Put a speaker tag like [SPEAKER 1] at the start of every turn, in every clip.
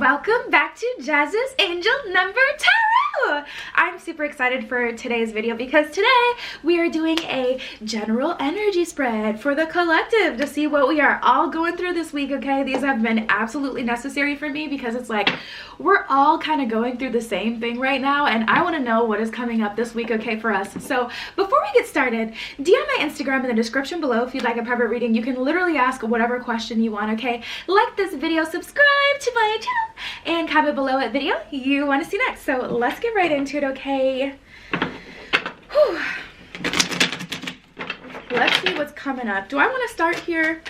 [SPEAKER 1] Welcome back to Jazz's Angel Number Tarot. I'm super excited for today's video because today we are doing a general energy spread for the collective to see what we are all going through this week, okay? These have been absolutely necessary for me because it's like we're all kind of going through the same thing right now, and I want to know what is coming up this week, okay, for us. So before we get started, DM my Instagram in the description below if you'd like a private reading. You can literally ask whatever question you want, okay? Like this video, subscribe to my channel, and comment below what video you want to see next. So let's get right into it, okay? Whew. Let's see what's coming up. Do I want to start here?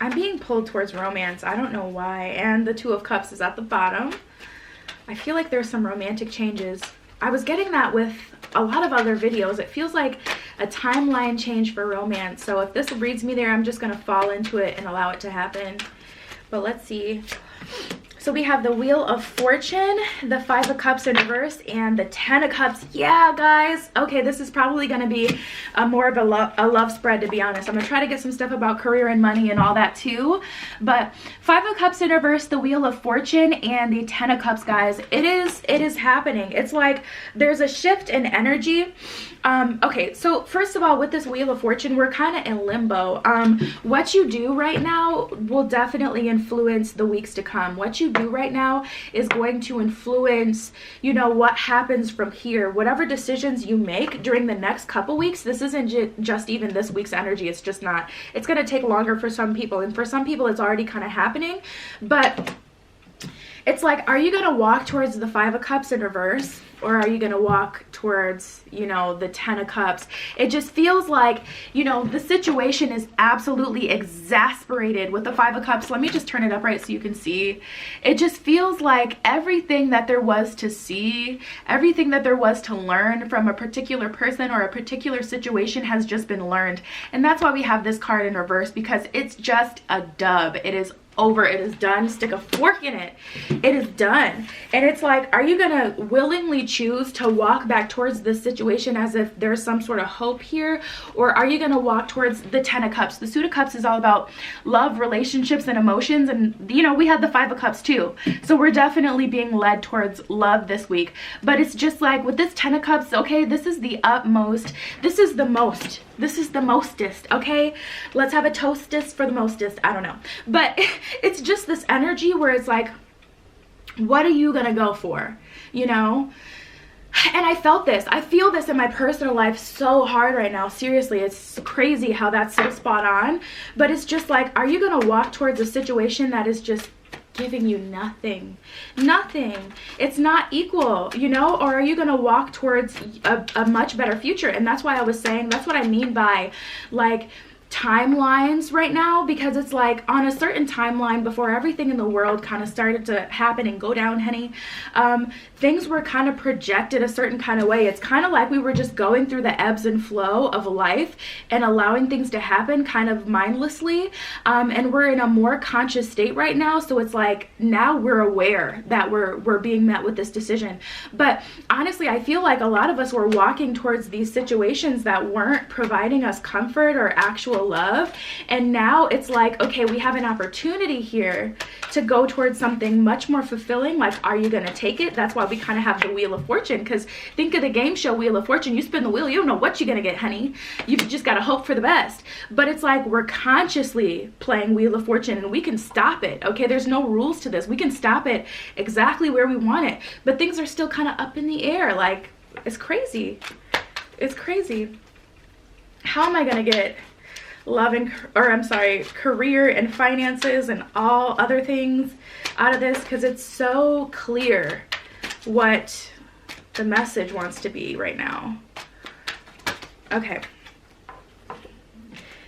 [SPEAKER 1] I'm being pulled towards romance. I don't know why. And the Two of Cups is at the bottom. I feel like there's some romantic changes. I was getting that with a lot of other videos. It feels like a timeline change for romance. So if this reads me there, I'm just going to fall into it and allow it to happen. But let's see. So we have the Wheel of Fortune, the Five of Cups in reverse, and the Ten of Cups. Yeah, guys. Okay, this is probably going to be more of a love spread, to be honest. I'm going to try to get some stuff about career and money and all that too. But Five of Cups in reverse, the Wheel of Fortune, and the Ten of Cups, guys. It is happening. It's like there's a shift in energy. Okay, so first of all, with this Wheel of Fortune, we're kind of in limbo. What you do right now will definitely influence the weeks to come. What you do right now is going to influence, you know, what happens from here. Whatever decisions you make during the next couple weeks, this isn't just even this week's energy. It's just not. It's going to take longer for some people, and for some people it's already kind of happening. But it's like, are you going to walk towards the Five of Cups in reverse? Or are you going to walk towards, you know, the Ten of Cups? It just feels like, you know, the situation is absolutely exasperated with the Five of Cups. Let me just turn it up right so you can see. It just feels like everything that there was to see, everything that there was to learn from a particular person or a particular situation has just been learned. And that's why we have this card in reverse, because it's just a dub. It is over. It is done. Stick a fork in it. It is done. And it's like, are you gonna willingly choose to walk back towards this situation as if there's some sort of hope here, or are you gonna walk towards the Ten of Cups? The Suit of Cups is all about love, relationships, and emotions, and you know, we have the Five of Cups too, so we're definitely being led towards love this week. But it's just like with this Ten of Cups, okay, this is the utmost, this is the most, this is the mostest, okay? Let's have a toastest for the mostest. I don't know, but it's just this energy where it's like, what are you gonna go for, you know? And I felt this. I feel this in my personal life so hard right now. Seriously, it's crazy how that's so spot on. But it's just like, are you gonna walk towards a situation that is just giving you nothing? Nothing. It's not equal, you know? Or are you gonna walk towards a much better future? And that's why I was saying, that's what I mean by like timelines right now, because it's like on a certain timeline before everything in the world kind of started to happen and go down, honey, things were kind of projected a certain kind of way. It's kind of like we were just going through the ebbs and flow of life and allowing things to happen kind of mindlessly, and we're in a more conscious state right now. So it's like now we're aware that we're being met with this decision. But honestly, I feel like a lot of us were walking towards these situations that weren't providing us comfort or actual love, and now it's like, okay, we have an opportunity here to go towards something much more fulfilling. Like, are you gonna take it? That's why we kind of have the Wheel of Fortune, because think of the game show Wheel of Fortune. You spin the wheel, you don't know what you're gonna get, honey. You've just got to hope for the best. But it's like we're consciously playing Wheel of Fortune, and we can stop it, okay? There's no rules to this. We can stop it exactly where we want it, but things are still kind of up in the air. Like, it's crazy. It's crazy. How am I gonna get love and, or I'm sorry, career and finances and all other things out of this? Because it's so clear what the message wants to be right now. Okay.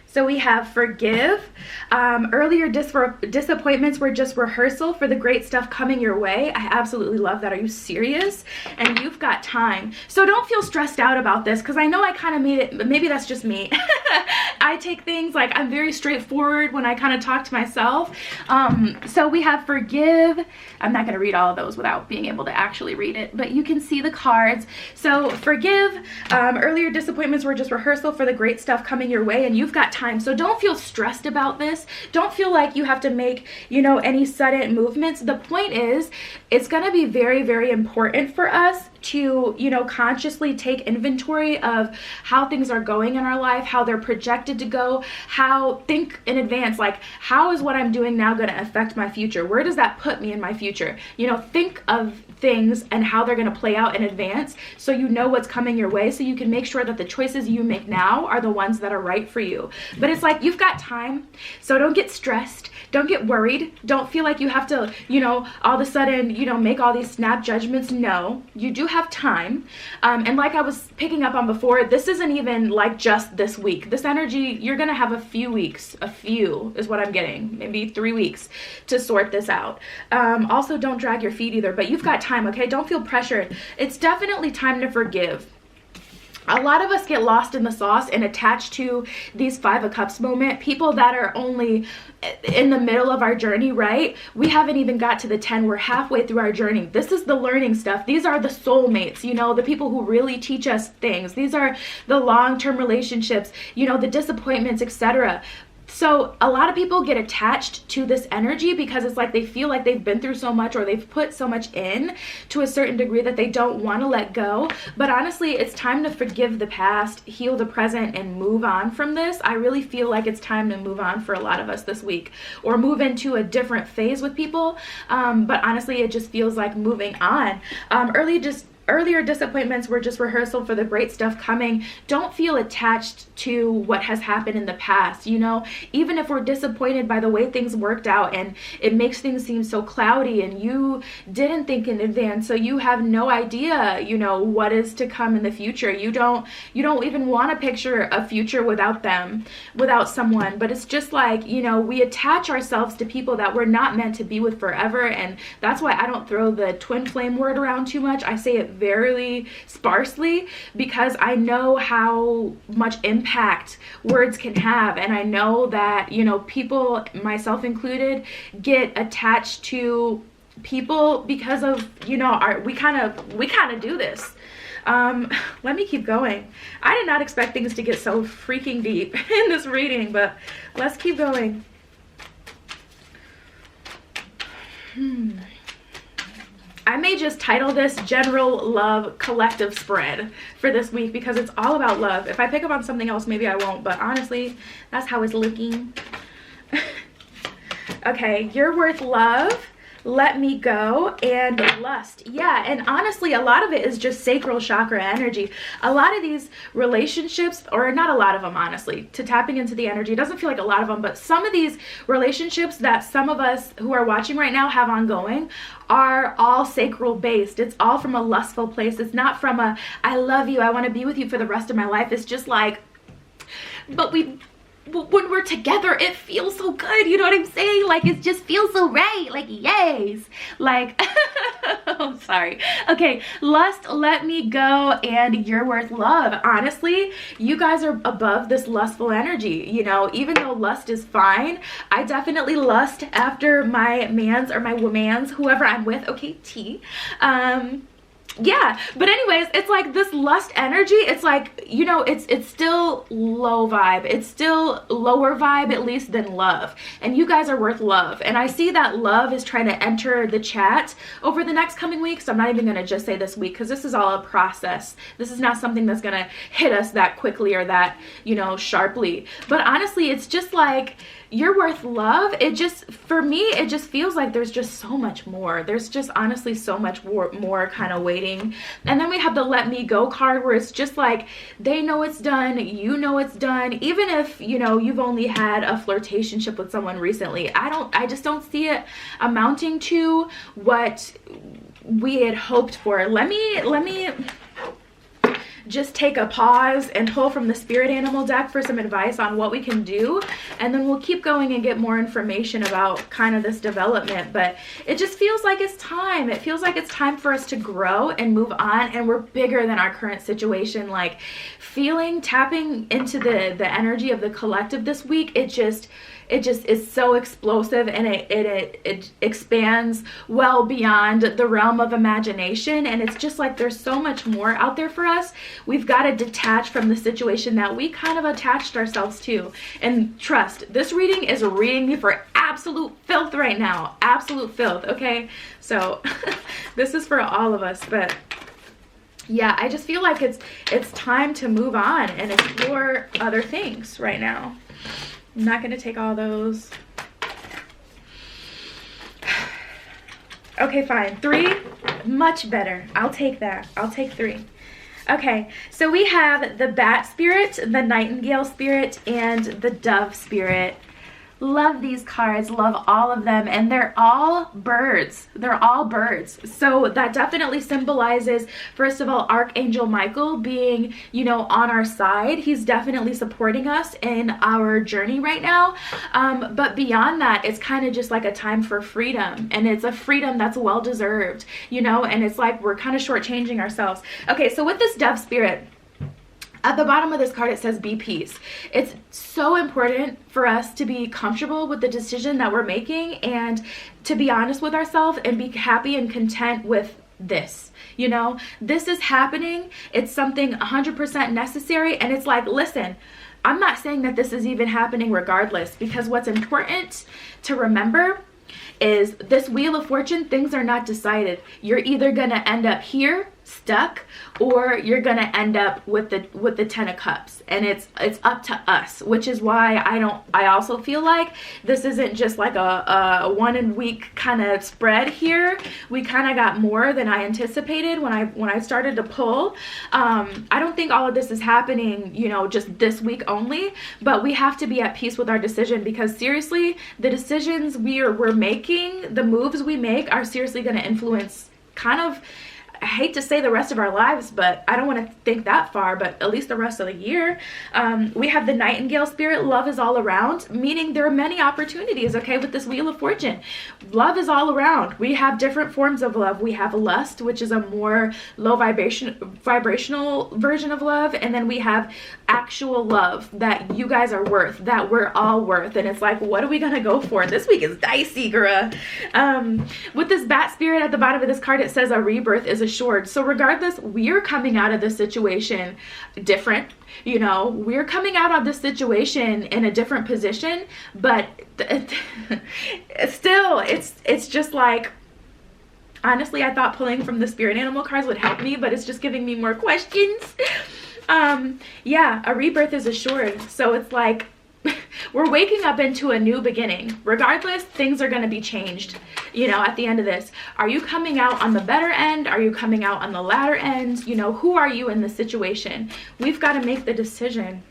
[SPEAKER 1] So we have forgive. Earlier disappointments were just rehearsal for the great stuff coming your way. I absolutely love that. Are you serious? And you've got time. So don't feel stressed out about this, because I know I kind of made it, maybe that's just me. I take things like, I'm very straightforward when I kind of talk to myself. So we have forgive. I'm not going to read all of those without being able to actually read it, but you can see the cards. So forgive, earlier disappointments were just rehearsal for the great stuff coming your way, and you've got time. So don't feel stressed about this. Don't feel like you have to make, you know, any sudden movements. The point is, it's going to be very, very important for us to, you know, consciously take inventory of how things are going in our life, how they're projected to go, think in advance, like, how is what I'm doing now going to affect my future? Where does that put me in my future? You know, think of things and how they're going to play out in advance, so you know what's coming your way, so you can make sure that the choices you make now are the ones that are right for you. But it's like, you've got time, so don't get stressed, don't get worried, don't feel like you have to, you know, all of a sudden, you know, make all these snap judgments. No, you do have time. And like I was picking up on before, this isn't even like just this week. This energy, you're gonna have a few weeks, a few is what I'm getting, maybe 3 weeks to sort this out. Also, don't drag your feet either, but you've got time, okay? Don't feel pressured. It's definitely time to forgive. A lot of us get lost in the sauce and attached to these 5 of Cups moment. People that are only in the middle of our journey, right? We haven't even got to the 10. We're halfway through our journey. This is the learning stuff. These are the soulmates, you know, the people who really teach us things. These are the long-term relationships, you know, the disappointments, etc. So a lot of people get attached to this energy because it's like they feel like they've been through so much, or they've put so much in to a certain degree that they don't want to let go. But honestly, it's time to forgive the past, heal the present, and move on from this. I really feel like it's time to move on for a lot of us this week, or move into a different phase with people. But honestly, it just feels like moving on. Earlier disappointments were just rehearsal for the great stuff coming. Don't feel attached to what has happened in the past. You know, even if we're disappointed by the way things worked out and it makes things seem so cloudy and you didn't think in advance, so you have no idea, you know, what is to come in the future. You don't even want to picture a future without them, without someone. But it's just like, you know, we attach ourselves to people that we're not meant to be with forever. And that's why I don't throw the twin flame word around too much. I say it very sparsely, because I know how much impact words can have, and I know that, you know, people, myself included, get attached to people because of, you know, we kind of do this. Let me keep going. I did not expect things to get so freaking deep in this reading, but let's keep going. I may just title this General Love Collective Spread for this week, because it's all about love. If I pick up on something else, maybe I won't, but honestly, that's how it's looking. Okay, you're worth love, let me go, and lust. Yeah, and honestly, a lot of it is just sacral chakra energy. A lot of these relationships, or not a lot of them, honestly, to tapping into the energy, it doesn't feel like a lot of them, but some of these relationships that some of us who are watching right now have ongoing are all sacral based. It's all from a lustful place. It's not from a, I love you, I want to be with you for the rest of my life. It's just like, but when we're together, it feels so good, you know what I'm saying? Like, it just feels so right, like, yes, like, I'm sorry. Okay, lust, let me go, and you're worth love. Honestly, you guys are above this lustful energy, you know, even though lust is fine. I definitely lust after my mans or my womans, whoever I'm with, okay, T. Yeah, but anyways, it's like this lust energy, it's like, you know, it's still low vibe, it's still lower vibe at least than love, and you guys are worth love. And I see that love is trying to enter the chat over the next coming weeks. I'm not even gonna just say this week, because this is all a process. This is not something that's gonna hit us that quickly or that, you know, sharply. But honestly, it's just like, you're worth love. It just, for me, it just feels like there's just so much more. There's just honestly so much more kind of waiting. And then we have the let me go card, where it's just like, they know it's done, you know it's done. Even if, you know, you've only had a flirtationship with someone recently, I just don't see it amounting to what we had hoped for. Let me just take a pause and pull from the spirit animal deck for some advice on what we can do, and then we'll keep going and get more information about kind of this development. But it just feels like it's time. It feels like it's time for us to grow and move on, and we're bigger than our current situation. Like, tapping into the energy of the collective this week, it just is so explosive, and it expands well beyond the realm of imagination. And it's just like there's so much more out there for us. We've got to detach from the situation that we kind of attached ourselves to. And trust, this reading is reading me for absolute filth right now. Absolute filth, okay? So this is for all of us. But yeah, I just feel like it's time to move on and explore other things right now. I'm not going to take all those. Okay, fine. 3, much better. I'll take that. I'll take 3. Okay, so we have the bat spirit, the nightingale spirit, and the dove spirit. Love these cards, love all of them, and they're all birds. They're all birds. So that definitely symbolizes, first of all, Archangel Michael being, you know, on our side. He's definitely supporting us in our journey right now. But beyond that, it's kind of just like a time for freedom, and it's a freedom that's well-deserved, you know, and it's like we're kind of shortchanging ourselves. Okay, so with this dove spirit, at the bottom of this card, it says be peace. It's so important for us to be comfortable with the decision that we're making, and to be honest with ourselves and be happy and content with this. You know, this is happening. It's something 100% necessary. And it's like, listen, I'm not saying that this is even happening regardless, because what's important to remember is this Wheel of Fortune, things are not decided. You're either going to end up here stuck, or you're going to end up with the 10 of Cups, and it's up to us, which is why I also feel like this isn't just like a 1 week kind of spread here. We kind of got more than I anticipated when I started to pull. I don't think all of this is happening, you know, just this week only, but we have to be at peace with our decision, because seriously, the decisions we're making, the moves we make, are seriously going to influence kind of, I hate to say the rest of our lives, but I don't want to think that far, but at least the rest of the year. We have the nightingale spirit. Love is all around, meaning there are many opportunities, okay, with this Wheel of Fortune. Love is all around. We have different forms of love. We have lust, which is a more low vibrational version of love, and then we have actual love that you guys are worth, that we're all worth. And it's like, what are we gonna go for? This week is dicey, girl. With this bat spirit at the bottom of this card, it says a rebirth is assured. So regardless, we're coming out of this situation different. You know, we're coming out of this situation in a different position, but still, it's just like, honestly, I thought pulling from the spirit animal cards would help me, but it's just giving me more questions. Yeah, a rebirth is assured. So it's like, we're waking up into a new beginning. Regardless, things are going to be changed, you know, at the end of this. Are you coming out on the better end? Are you coming out on the latter end? You know, who are you in this situation? We've got to make the decision.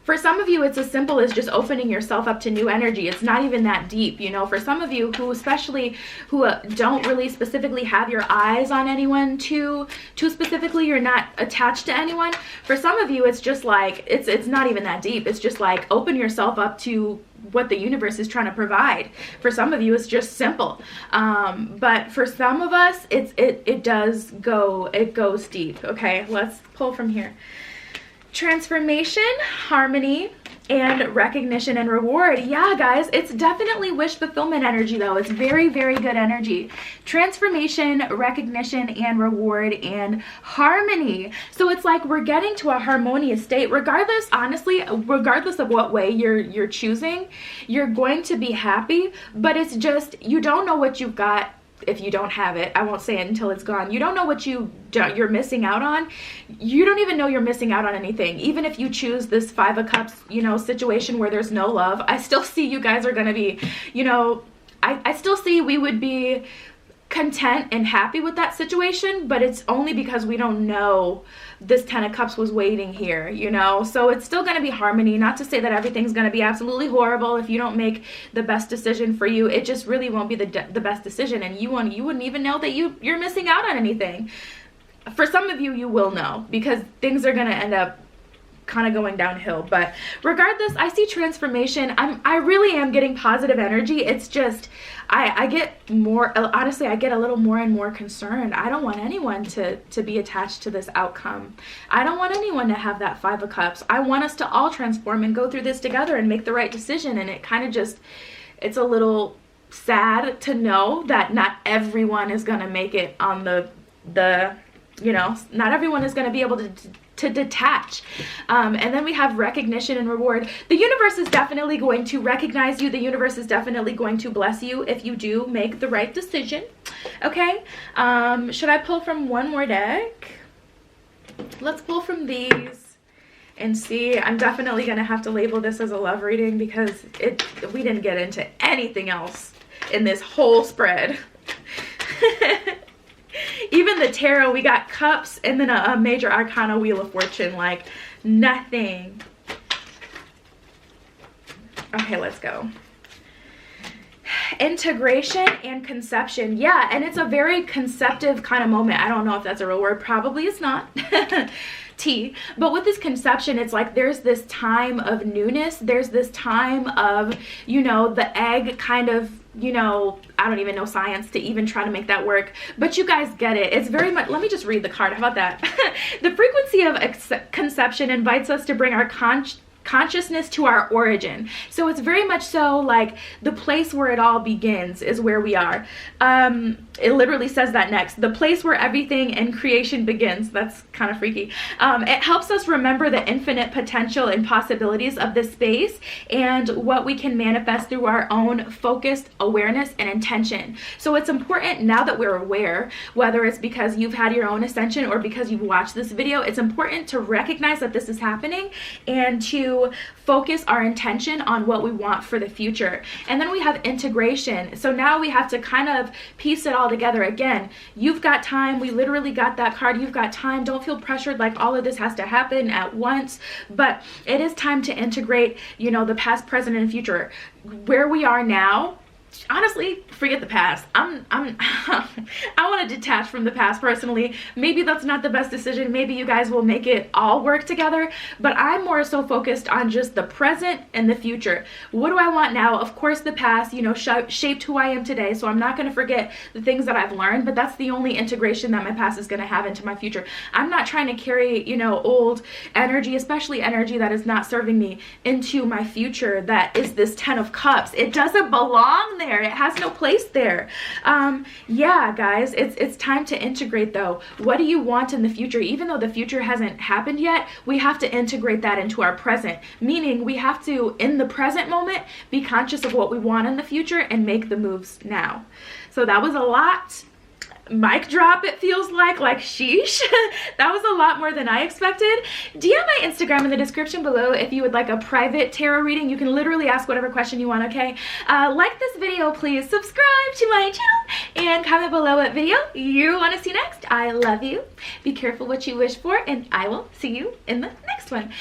[SPEAKER 1] For some of you, it's as simple as just opening yourself up to new energy. It's not even that deep, you know. For some of you who, especially who don't really specifically have your eyes on anyone too specifically, you're not attached to anyone. For some of you, it's just like, it's not even that deep. It's just like, open yourself up to what the universe is trying to provide. For some of you, it's just simple. But for some of us, it goes deep. Okay, let's pull from here. Transformation, harmony, and recognition and reward. Yeah, guys, it's definitely wish fulfillment energy, though. It's very, very good energy. Transformation, recognition, and reward, and harmony. So it's like we're getting to a harmonious state. Regardless, honestly, regardless of what way you're choosing, you're going to be happy. But it's just, you don't know what you've got if you don't have it. I won't say it until it's gone. You don't know what you're missing out on. You don't even know you're missing out on anything. Even if you choose this 5 of Cups, you know, situation where there's no love, I still see you guys are going to be, you know, I still see we would be content and happy with that situation, but it's only because we don't know this 10 of Cups was waiting here, you know. So it's still going to be harmony. Not to say that everything's going to be absolutely horrible if you don't make the best decision for you. It just really won't be the best decision, and you wouldn't even know that you're missing out on anything. for some of you, you will know, because things are going to end up kind of going downhill. But regardless, I see transformation. I really am getting positive energy. It's just I get more, honestly, I get a little more and more concerned. I don't want anyone to be attached to this outcome. I don't want anyone to have that 5 of Cups. I want us to all transform and go through this together and make the right decision. And it kind of just, it's a little sad to know that not everyone is going to make it on the you know, not everyone is going to be able to detach. And then we have recognition and reward. The universe is definitely going to recognize you. The universe is definitely going to bless you if you do make the right decision. Okay. Should I pull from one more deck? Let's pull from these and see. I'm definitely going to have to label this as a love reading because we didn't get into anything else in this whole spread. Even the tarot, we got cups and then a major arcana, wheel of fortune, like nothing. Okay, let's go. Integration and conception. Yeah, and it's a very conceptive kind of moment. I don't know if that's a real word. Probably it's not. T. But with this conception, it's like there's this time of newness. There's this time of, you know, the egg kind of, you know, I don't even know science to even try to make that work, but you guys get it. It's very much, let me just read the card. How about that? The frequency of conception invites us to bring our consciousness to our origin. So it's very much so like the place where it all begins is where we are. It literally says that next. The place where everything in creation begins. That's kind of freaky. It helps us remember the infinite potential and possibilities of this space and what we can manifest through our own focused awareness and intention. So it's important now that we're aware, whether it's because you've had your own ascension or because you've watched this video, it's important to recognize that this is happening and to focus our intention on what we want for the future. And then we have integration. So now we have to kind of piece it all together. Again, you've got time. We literally got that card. You've got time. Don't feel pressured like all of this has to happen at once, but it is time to integrate, you know, the past, present, and future. Where we are now, honestly, forget the past. I want to detach from the past personally. Maybe that's not the best decision. Maybe you guys will make it all work together, but I'm more so focused on just the present and the future. What do I want now? Of course, the past, you know, shaped who I am today. So I'm not going to forget the things that I've learned, but that's the only integration that my past is going to have into my future. I'm not trying to carry, you know, old energy, especially energy that is not serving me, into my future. That is this 10 of Cups. It doesn't belong there. It has no place there. Yeah, guys, it's time to integrate though. What do you want in the future? Even though the future hasn't happened yet, we have to integrate that into our present. Meaning we have to, in the present moment, be conscious of what we want in the future and make the moves now. So that was a lot. Mic drop, it feels like sheesh. That was a lot more than I expected. DM my Instagram in the description below if you would like a private tarot reading. You can literally ask whatever question you want, okay? Like this video, please. Subscribe to my channel and comment below what video you want to see next. I love you. Be careful what you wish for, and I will see you in the next one.